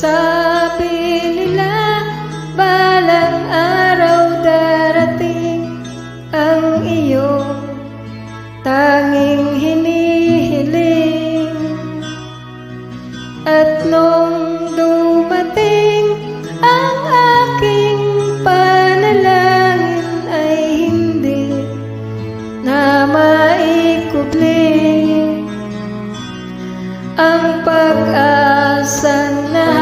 Sabi nila, balang araw darating ang iyong tanging hinihiling. At nung dumating ang aking panalangin ay hindi na maikubli ang pag-asa na